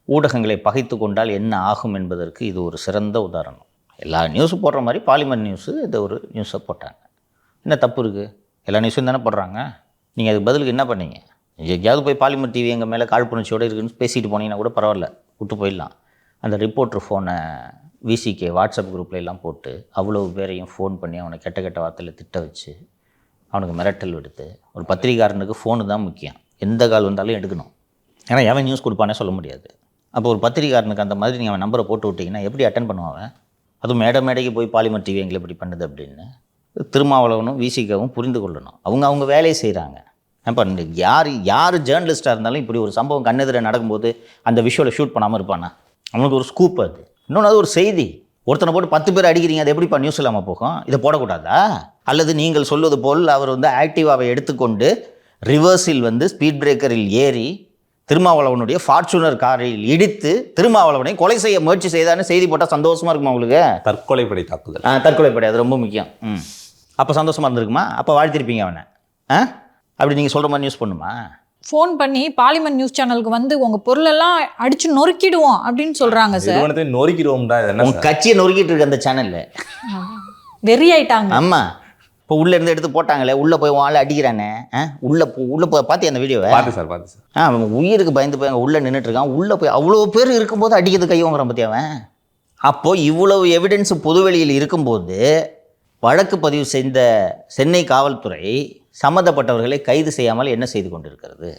ஊடகங்களை பகைத்து கொண்டால் என்ன ஆகும் என்பதற்கு இது ஒரு சிறந்த உதாரணம். எல்லா நியூஸும் போடுற மாதிரி பாலிமர் நியூஸு இதை ஒரு நியூஸை போட்டாங்க. என்ன தப்பு இருக்குது? எல்லா நியூஸும் தானே போடுறாங்க. நீங்கள் அதுக்கு பதிலுக்கு என்ன பண்ணீங்க? எங்கேயாவது போய் பாலிமர் டிவி எங்கள் மேலே காழ்ப்புணர்ச்சியோடு இருக்குன்னு பேசிட்டு போனீங்கன்னா கூட பரவாயில்ல, விட்டு போயிடலாம். அந்த ரிப்போர்ட்டர் ஃபோனை விசிகே வாட்ஸ்அப் குரூப்பில் எல்லாம் போட்டு அவ்வளோ பேரையும் ஃபோன் பண்ணி அவனை கெட்ட கெட்ட வார்த்தையில் திட்ட வச்சு அவனுக்கு மிரட்டல் விடுத்து, ஒரு பத்திரிகாரனுக்கு ஃபோனு தான் முக்கியம், எந்த கால் வந்தாலும் எடுக்கணும். ஏன்னா எவன் நியூஸ் கொடுப்பானே சொல்ல முடியாது. அப்போ ஒரு பத்திரிகாரனுக்கு அந்த மாதிரி நீங்கள் அவன் நம்பரை போட்டு விட்டிங்கன்னா எப்படி அட்டன் பண்ணுவான்? அதுவும் மேடைக்கு போய் பாலிமர் டிவி எங்களை இப்படி பண்ணுது அப்படின்னு திருமாவளவனும் விசிகாவும் புரிந்து கொள்ளணும். அவங்க வேலையை செய்கிறாங்க. இப்போ யார் ஜேர்னலிஸ்ட்டாக இருந்தாலும் இப்படி ஒரு சம்பவம் கண்ணெதிர நடக்கும்போது அந்த விஷுவலை ஷூட் பண்ணாமல் இருப்பானா? அவனுக்கு ஒரு ஸ்கூப் அது. இன்னொன்று அது ஒரு செய்தி. ஒருத்தனை போட்டு 10 பேர் அடிக்கிறீங்க, அது எப்படிப்பா நியூஸ் இல்லாமல் போகும்? இதை போடக்கூடாதா? அல்லது நீங்கள் சொல்வது போல் அவர் ஆக்டிவாவை எடுத்துக்கொண்டு ரிவர்ஸில் ஸ்பீட் பிரேக்கரில் ஏறி திருமாவளவனுடைய ஃபார்ச்சுனர் காரில் இடித்து திருமாவளவனை கொலை செய்ய முயற்சி செய்தான்னு செய்தி போட்டால் சந்தோஷமாக இருக்குமா உங்களுக்கு? தற்கொலைப்படை தாக்குதல். தற்கொலைப்படை, அது ரொம்ப முக்கியம். அப்போ சந்தோஷமாக இருந்திருக்குமா? அப்போ வாழ்த்திருப்பீங்க அவனை. அப்படி நீங்கள் சொல்கிற மாதிரி நியூஸ் பண்ணுமா? ஃபோன் பண்ணி பாலிமர் நியூஸ் சேனலுக்கு உங்கள் பொருளெல்லாம் அடித்து நொறுக்கிடுவோம் அப்படின்னு சொல்கிறாங்க சார். நொறுக்கிடுவோம்டா, உங்கள் கட்சியை நொறுக்கிட்டு இருக்கு அந்த சேனலில். வெறி ஆயிட்டாங்க. ஆமாம், இப்போ உள்ளே இருந்து எடுத்து போட்டாங்களே, உள்ளே போய் ஆள் அடிக்கிறானே, உள்ளே போய் பார்த்து அந்த வீடியோவை பார்த்து சார். உயிருக்கு பயந்து போய் அங்கே உள்ளே நின்றுட்டுருக்கான். உள்ளே போய் அவ்வளோ பேர் இருக்கும்போது அடிக்கிறது கை வாங்குறான் பற்றி அவன். அப்போது இவ்வளவு எவிடன்ஸ் பொதுவெளியில் இருக்கும்போது வழக்கு பதிவு செய்த சென்னை காவல்துறை சம்மந்தப்பட்டவர்களை கைது செய்யாமல் என்ன செய்து கொண்டிருக்கிறது?